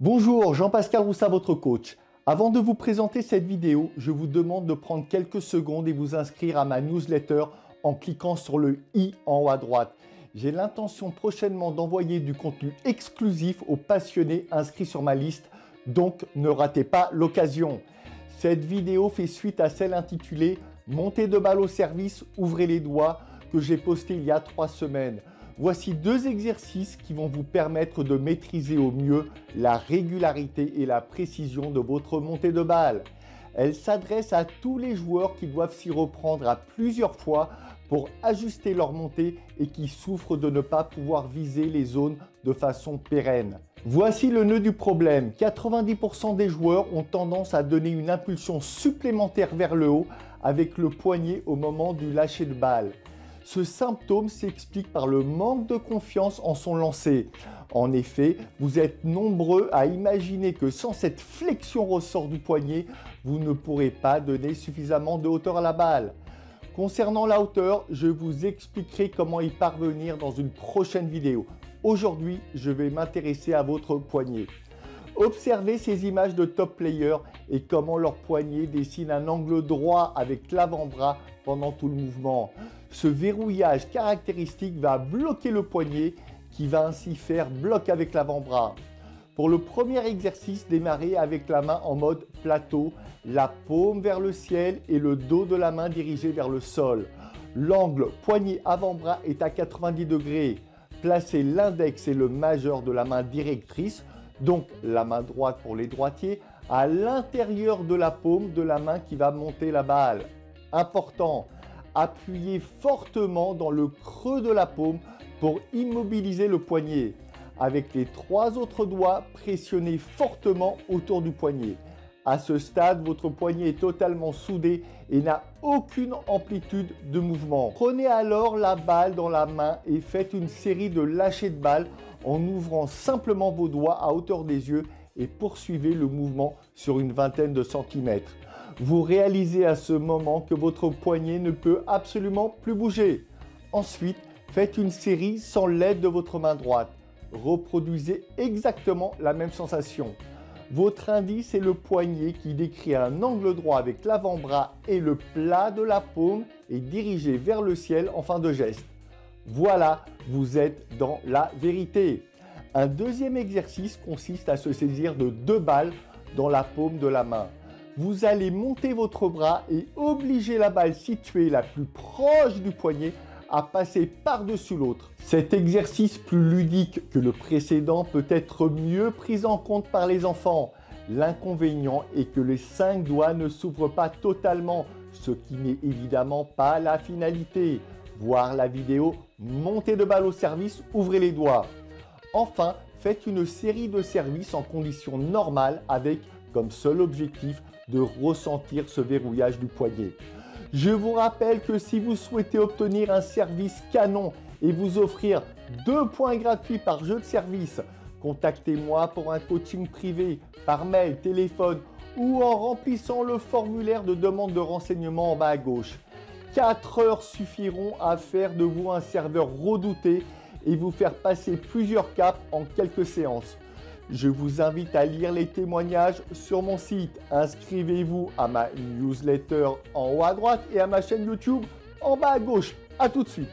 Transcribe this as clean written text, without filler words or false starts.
Bonjour, Jean-Pascal Roussat, votre coach. Avant de vous présenter cette vidéo, je vous demande de prendre quelques secondes et vous inscrire à ma newsletter en cliquant sur le i en haut à droite. J'ai l'intention prochainement d'envoyer du contenu exclusif aux passionnés inscrits sur ma liste, donc ne ratez pas l'occasion. Cette vidéo fait suite à celle intitulée « Montée de balle au service, ouvrez les doigts » que j'ai postée il y a 3 semaines. Voici 2 exercices qui vont vous permettre de maîtriser au mieux la régularité et la précision de votre montée de balle. Elle s'adresse à tous les joueurs qui doivent s'y reprendre à plusieurs fois pour ajuster leur montée et qui souffrent de ne pas pouvoir viser les zones de façon pérenne. Voici le nœud du problème. 90% des joueurs ont tendance à donner une impulsion supplémentaire vers le haut avec le poignet au moment du lâcher de balle. Ce symptôme s'explique par le manque de confiance en son lancer. En effet, vous êtes nombreux à imaginer que sans cette flexion ressort du poignet, vous ne pourrez pas donner suffisamment de hauteur à la balle. Concernant la hauteur, je vous expliquerai comment y parvenir dans une prochaine vidéo. Aujourd'hui, je vais m'intéresser à votre poignet. Observez ces images de top players et comment leur poignet dessine un angle droit avec l'avant-bras pendant tout le mouvement. Ce verrouillage caractéristique va bloquer le poignet qui va ainsi faire bloc avec l'avant-bras. Pour le premier exercice, démarrez avec la main en mode plateau, la paume vers le ciel et le dos de la main dirigé vers le sol. L'angle poignet avant-bras est à 90 degrés. Placez l'index et le majeur de la main directrice, donc la main droite pour les droitiers, à l'intérieur de la paume de la main qui va monter la balle. Important, appuyez fortement dans le creux de la paume pour immobiliser le poignet. Avec les 3 autres doigts, pressionnez fortement autour du poignet. À ce stade, votre poignet est totalement soudé et n'a aucune amplitude de mouvement. Prenez alors la balle dans la main et faites une série de lâchers de balle en ouvrant simplement vos doigts à hauteur des yeux et poursuivez le mouvement sur une vingtaine de centimètres. Vous réalisez à ce moment que votre poignet ne peut absolument plus bouger. Ensuite, faites une série sans l'aide de votre main droite. Reproduisez exactement la même sensation. Votre indice est le poignet qui décrit un angle droit avec l'avant-bras et le plat de la paume est dirigé vers le ciel en fin de geste. Voilà, vous êtes dans la vérité. Un deuxième exercice consiste à se saisir de 2 balles dans la paume de la main. Vous allez monter votre bras et obliger la balle située la plus proche du poignet à passer par-dessus l'autre. Cet exercice plus ludique que le précédent peut être mieux pris en compte par les enfants. L'inconvénient est que les 5 doigts ne s'ouvrent pas totalement, ce qui n'est évidemment pas la finalité. Voir la vidéo « Montée de balle au service, ouvrez les doigts ». Enfin, faites une série de services en conditions normales avec comme seul objectif de ressentir ce verrouillage du poignet. Je vous rappelle que si vous souhaitez obtenir un service canon et vous offrir 2 points gratuits par jeu de service, contactez-moi pour un coaching privé, par mail, téléphone ou en remplissant le formulaire de demande de renseignement en bas à gauche. 4 heures suffiront à faire de vous un serveur redouté et vous faire passer plusieurs caps en quelques séances. Je vous invite à lire les témoignages sur mon site. Inscrivez-vous à ma newsletter en haut à droite et à ma chaîne YouTube en bas à gauche. À tout de suite.